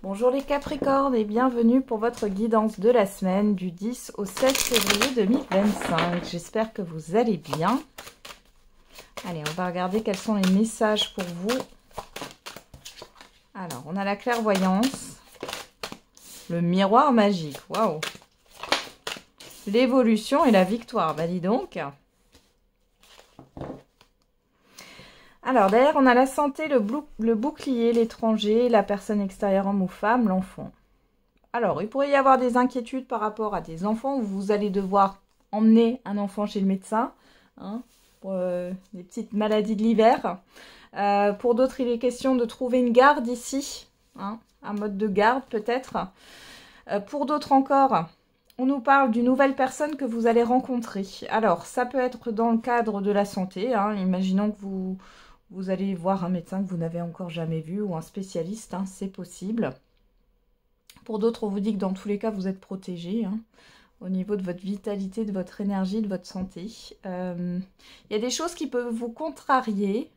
Bonjour les Capricornes et bienvenue pour votre guidance de la semaine du 10 au 16 février 2025. J'espère que vous allez bien. Allez, on va regarder quels sont les messages pour vous. Alors, on a la clairvoyance, le miroir magique, waouh, l'évolution et la victoire, bah dis donc. Alors, derrière, on a la santé, le bouclier, l'étranger, la personne extérieure, homme ou femme, l'enfant. Alors, il pourrait y avoir des inquiétudes par rapport à des enfants où vous allez devoir emmener un enfant chez le médecin, hein, pour les petites maladies de l'hiver. Pour d'autres, il est question de trouver une garde ici, hein, un mode de garde peut-être. Pour d'autres encore, on nous parle d'une nouvelle personne que vous allez rencontrer. Alors, ça peut être dans le cadre de la santé, hein, imaginons que vous allez voir un médecin que vous n'avez encore jamais vu ou un spécialiste, hein, c'est possible. Pour d'autres, on vous dit que dans tous les cas, vous êtes protégé, hein, au niveau de votre vitalité, de votre énergie, de votre santé. Il y a des choses qui peuvent vous contrarier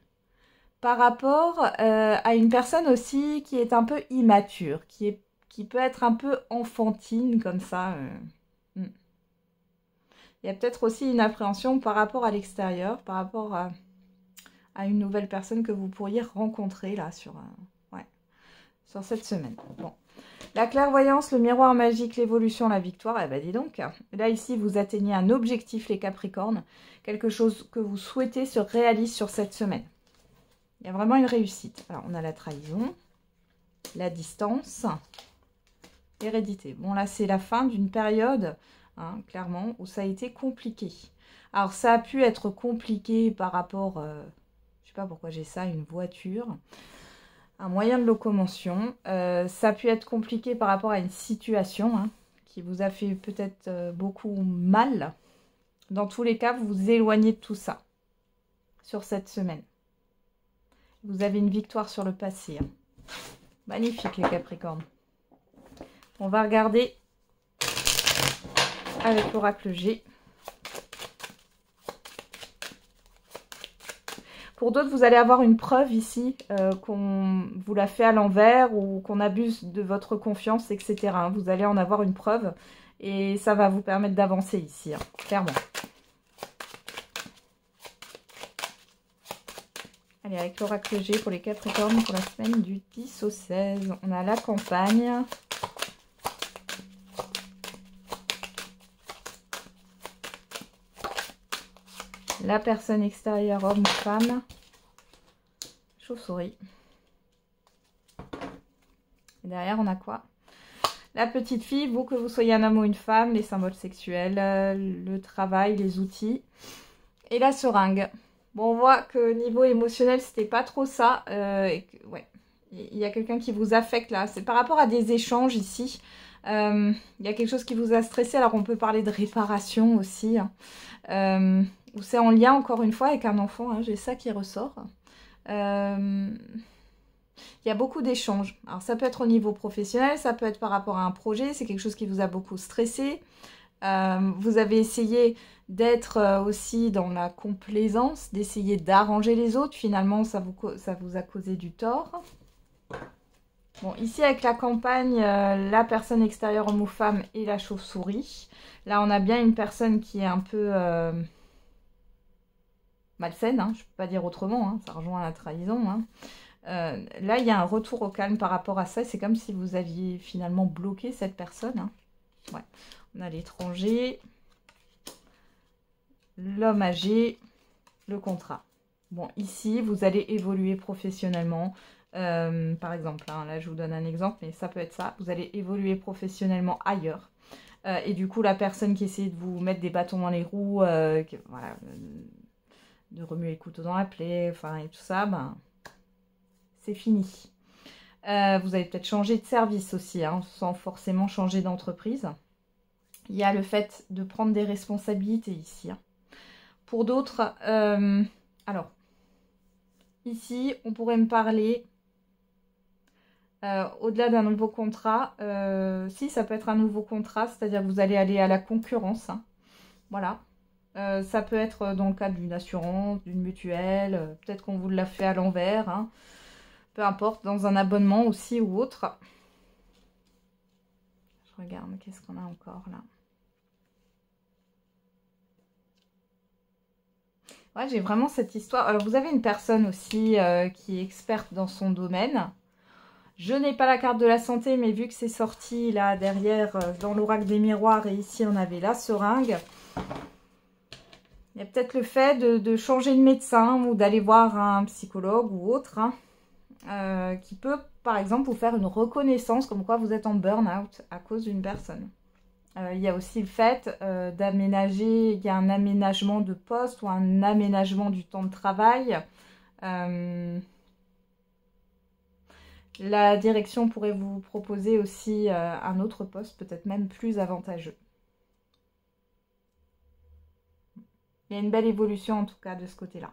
par rapport à une personne aussi qui est un peu immature, qui peut être un peu enfantine comme ça. Il y a peut-être aussi une appréhension par rapport à l'extérieur, par rapport à une nouvelle personne que vous pourriez rencontrer là sur cette semaine. Bon. La clairvoyance, le miroir magique, l'évolution, la victoire, eh ben dis donc. Là ici, vous atteignez un objectif les Capricornes, quelque chose que vous souhaitez se réalise sur cette semaine. Il y a vraiment une réussite. Alors on a la trahison, la distance, l'hérédité. Bon là c'est la fin d'une période, hein, clairement, où ça a été compliqué. Alors ça a pu être compliqué par rapport... je sais pas pourquoi j'ai ça, une voiture, un moyen de locomotion. Ça a pu être compliqué par rapport à une situation, hein, qui vous a fait peut-être beaucoup mal. Dans tous les cas, vous vous éloignez de tout ça sur cette semaine. Vous avez une victoire sur le passé. Hein. Magnifique les Capricornes. On va regarder avec l'oracle G. Pour d'autres, vous allez avoir une preuve ici, qu'on vous l'a fait à l'envers ou qu'on abuse de votre confiance, etc. Vous allez en avoir une preuve et ça va vous permettre d'avancer ici, hein, clairement. Allez, avec l'oracle G pour les Capricornes pour la semaine du 10 au 16. On a la campagne. La personne extérieure, homme ou femme. Chauve-souris. Et derrière, on a quoi? La petite fille, vous que vous soyez un homme ou une femme, les symboles sexuels, le travail, les outils. Et la seringue. Bon, on voit que niveau émotionnel, c'était pas trop ça. Ouais, il y a quelqu'un qui vous affecte là. C'est par rapport à des échanges ici. Il y a quelque chose qui vous a stressé. Alors, on peut parler de réparation aussi. Hein. Ou c'est en lien, encore une fois, avec un enfant. Hein, j'ai ça qui ressort. Il y a beaucoup d'échanges. Alors, ça peut être au niveau professionnel. Ça peut être par rapport à un projet. C'est quelque chose qui vous a beaucoup stressé. Vous avez essayé d'être aussi dans la complaisance, d'essayer d'arranger les autres. Finalement, ça vous a causé du tort. Bon, ici, avec la campagne, la personne extérieure, homme ou femme, et la chauve-souris. Là, on a bien une personne qui est un peu malsaine, hein, je ne peux pas dire autrement, hein, ça rejoint la trahison. Hein. Là, il y a un retour au calme par rapport à ça. C'est comme si vous aviez finalement bloqué cette personne. Hein. Ouais. On a l'étranger, l'homme âgé, le contrat. Bon, ici, vous allez évoluer professionnellement. Par exemple, hein, là, je vous donne un exemple, mais ça peut être ça. Vous allez évoluer professionnellement ailleurs. Et du coup, la personne qui essaie de vous mettre des bâtons dans les roues, voilà, de remuer les couteaux dans la plaie, enfin, et tout ça, ben, c'est fini. Vous allez peut-être changer de service aussi, hein, sans forcément changer d'entreprise. Il y a le fait de prendre des responsabilités ici. Hein. Pour d'autres, alors, ici, on pourrait me parler, au-delà d'un nouveau contrat, si ça peut être un nouveau contrat, c'est-à-dire que vous allez aller à la concurrence. Hein. Voilà. Ça peut être dans le cadre d'une assurance, d'une mutuelle, peut-être qu'on vous l'a fait à l'envers. Hein. Peu importe, dans un abonnement aussi ou autre. regarde, qu'est-ce qu'on a encore là? Ouais, j'ai vraiment cette histoire. Alors, vous avez une personne aussi qui est experte dans son domaine. Je n'ai pas la carte de la santé, mais vu que c'est sorti là derrière dans l'oracle des miroirs et ici on avait la seringue, il y a peut-être le fait de changer de médecin ou d'aller voir un psychologue ou autre qui peut par exemple vous faire une reconnaissance comme quoi vous êtes en burn-out à cause d'une personne. Il y a aussi le fait d'aménager, il y a un aménagement de poste ou un aménagement du temps de travail. La direction pourrait vous proposer aussi un autre poste, peut-être même plus avantageux. Il y a une belle évolution en tout cas de ce côté-là.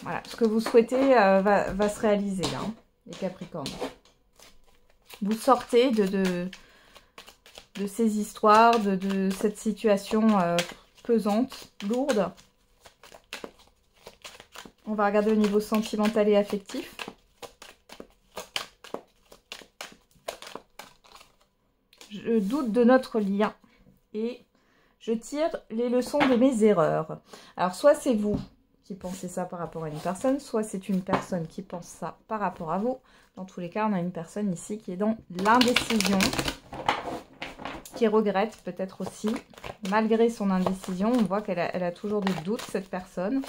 Voilà, ce que vous souhaitez va se réaliser là, les Capricornes. Vous sortez de ces histoires, de cette situation pesante, lourde. On va regarder au niveau sentimental et affectif. Je doute de notre lien et je tire les leçons de mes erreurs. Alors, soit c'est vous qui pensez ça par rapport à une personne, soit c'est une personne qui pense ça par rapport à vous. Dans tous les cas, on a une personne ici qui est dans l'indécision, qui regrette peut-être aussi, malgré son indécision. On voit qu'elle a toujours des doutes, cette personne.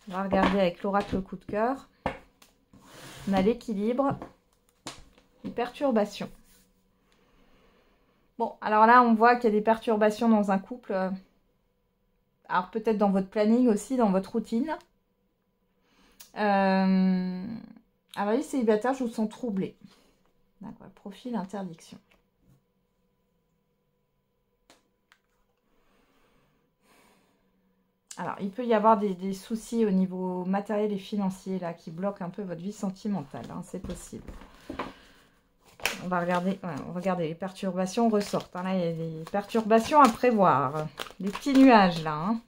On va regarder avec l'oracle coup de cœur. On a l'équilibre, une perturbation. Bon, alors là, on voit qu'il y a des perturbations dans un couple. Alors peut-être dans votre planning aussi, dans votre routine. Alors les célibataires, je vous sens troublés. D'accord, profil, interdiction. Alors, il peut y avoir des soucis au niveau matériel et financier là qui bloquent un peu votre vie sentimentale. Hein, c'est possible. On va regarder, regardez, les perturbations ressortent. Hein, là, il y a des perturbations à prévoir. Des petits nuages là. Hein.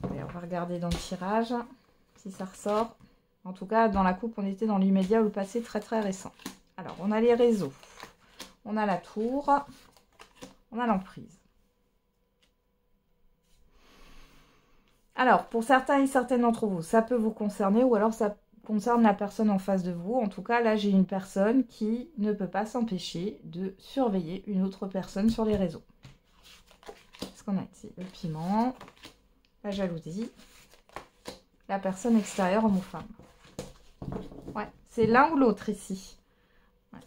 Allez, on va regarder dans le tirage si ça ressort. En tout cas, dans la coupe, on était dans l'immédiat ou le passé très très récent. Alors, on a les réseaux. On a la tour. On a l'emprise. Alors, pour certains et certaines d'entre vous, ça peut vous concerner ou alors ça concerne la personne en face de vous. En tout cas, là, j'ai une personne qui ne peut pas s'empêcher de surveiller une autre personne sur les réseaux. Qu'est-ce qu'on a ici? Le piment, la jalousie, la personne extérieure, homme ou femme. Ouais, c'est l'un ou l'autre ici. Ouais.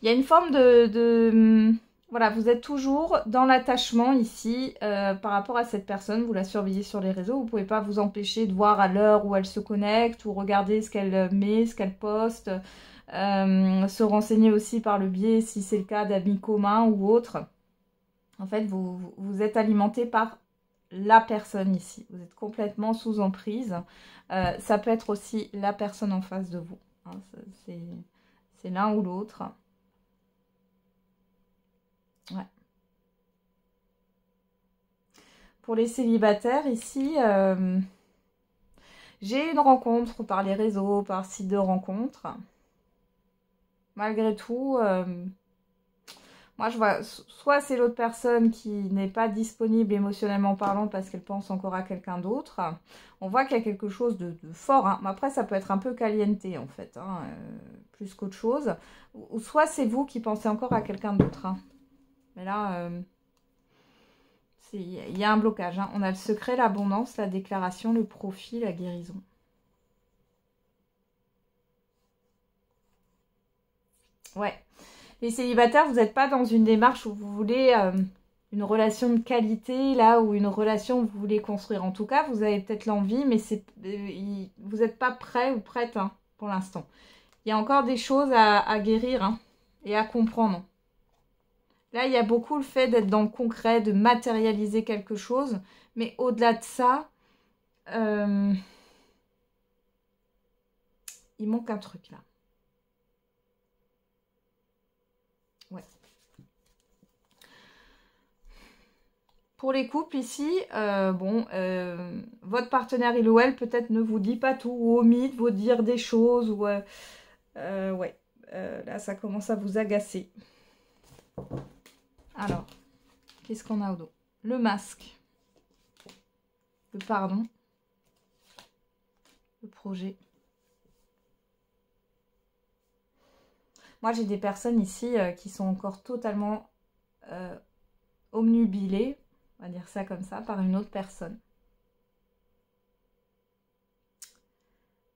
Il y a une forme voilà, vous êtes toujours dans l'attachement ici par rapport à cette personne. Vous la surveillez sur les réseaux. Vous ne pouvez pas vous empêcher de voir à l'heure où elle se connecte ou regarder ce qu'elle met, ce qu'elle poste. Se renseigner aussi par le biais, si c'est le cas, d'amis communs ou autres. En fait, vous êtes alimenté par la personne ici. Vous êtes complètement sous emprise. Ça peut être aussi la personne en face de vous. Hein, c'est l'un ou l'autre. Ouais. Pour les célibataires, ici, j'ai une rencontre par les réseaux, par site de rencontre. Malgré tout, moi je vois, soit c'est l'autre personne qui n'est pas disponible émotionnellement parlant parce qu'elle pense encore à quelqu'un d'autre. On voit qu'il y a quelque chose de fort. Hein. Mais après, ça peut être un peu caliente en fait, hein, plus qu'autre chose. Ou soit c'est vous qui pensez encore à quelqu'un d'autre. Hein. Mais là, il y a un blocage. Hein. On a le secret, l'abondance, la déclaration, le profit, la guérison. Ouais. Les célibataires, vous n'êtes pas dans une démarche où vous voulez une relation de qualité, là, ou une relation que vous voulez construire. En tout cas, vous avez peut-être l'envie, mais vous n'êtes pas prêt ou prête hein, pour l'instant. Il y a encore des choses à guérir hein, et à comprendre. Là, il y a beaucoup le fait d'être dans le concret, de matérialiser quelque chose. Mais au-delà de ça, il manque un truc là. Ouais. Pour les couples ici, votre partenaire, il ou elle, peut-être ne vous dit pas tout, ou omet de vous dire des choses, ou... là, ça commence à vous agacer. Alors, qu'est-ce qu'on a au dos? Le masque. Le pardon. Le projet. Moi, j'ai des personnes ici qui sont encore totalement obnubilées, on va dire ça comme ça, par une autre personne.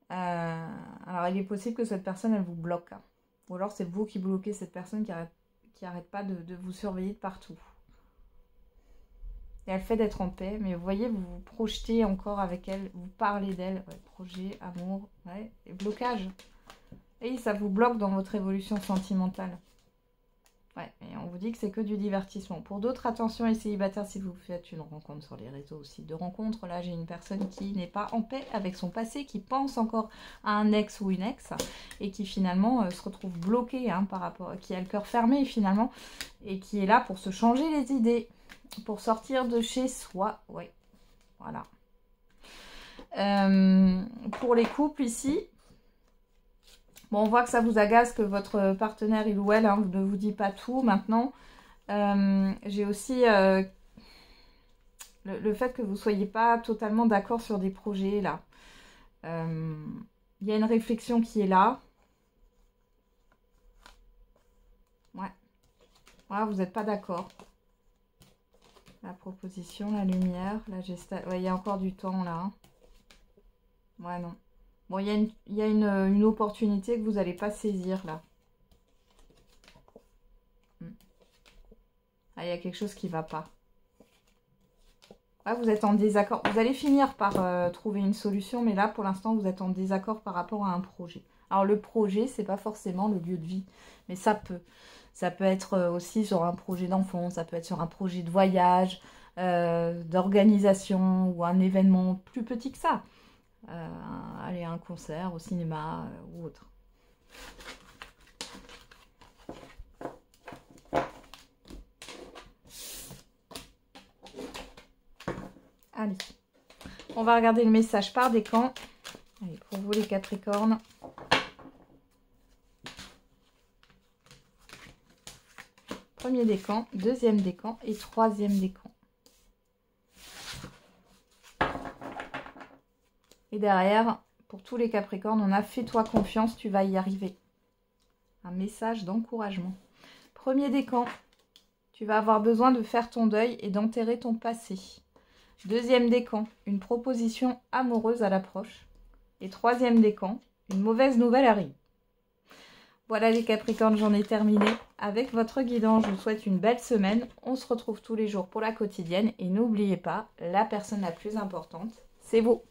Alors, il est possible que cette personne, elle vous bloque. Hein. Ou alors, c'est vous qui bloquez cette personne qui arrête pas de vous surveiller de partout. Et elle fait d'être en paix, mais vous voyez, vous vous projetez encore avec elle, vous parlez d'elle. Ouais, projet, amour, ouais, et blocage. Et ça vous bloque dans votre évolution sentimentale. Ouais, et on vous dit que c'est que du divertissement. Pour d'autres, attention les célibataires, si vous faites une rencontre sur les réseaux aussi de rencontres, là j'ai une personne qui n'est pas en paix avec son passé, qui pense encore à un ex ou une ex, et qui finalement se retrouve bloquée par rapport, qui a le cœur fermé finalement, et qui est là pour se changer les idées, pour sortir de chez soi. Ouais, voilà. Pour les couples ici, bon, on voit que ça vous agace, que votre partenaire, il ou elle, ne vous dit pas tout maintenant. J'ai aussi le fait que vous ne soyez pas totalement d'accord sur des projets, là. Il y a une réflexion qui est là. Ouais. Voilà, vous n'êtes pas d'accord. La proposition, la lumière, la gestation. Ouais, il y a encore du temps, là. Ouais, non. Bon, il y a une opportunité que vous n'allez pas saisir, là. Ah, il y a quelque chose qui ne va pas. Ah, vous êtes en désaccord. Vous allez finir par trouver une solution, mais là, pour l'instant, vous êtes en désaccord par rapport à un projet. Alors, le projet, c'est pas forcément le lieu de vie, mais ça peut. Ça peut être aussi sur un projet d'enfant, ça peut être sur un projet de voyage, d'organisation ou un événement plus petit que ça. Aller à un concert, au cinéma ou autre. Allez, on va regarder le message par décan. Allez, pour vous les Capricornes. Premier décan, deuxième décan et troisième décan. Et derrière, pour tous les Capricornes, on a « Fais-toi confiance, tu vas y arriver ». Un message d'encouragement. Premier décan, tu vas avoir besoin de faire ton deuil et d'enterrer ton passé. Deuxième décan, une proposition amoureuse à l'approche. Et troisième décan, une mauvaise nouvelle arrive. Voilà les Capricornes, j'en ai terminé avec votre guidance. Je vous souhaite une belle semaine. On se retrouve tous les jours pour la quotidienne. Et n'oubliez pas, la personne la plus importante, c'est vous.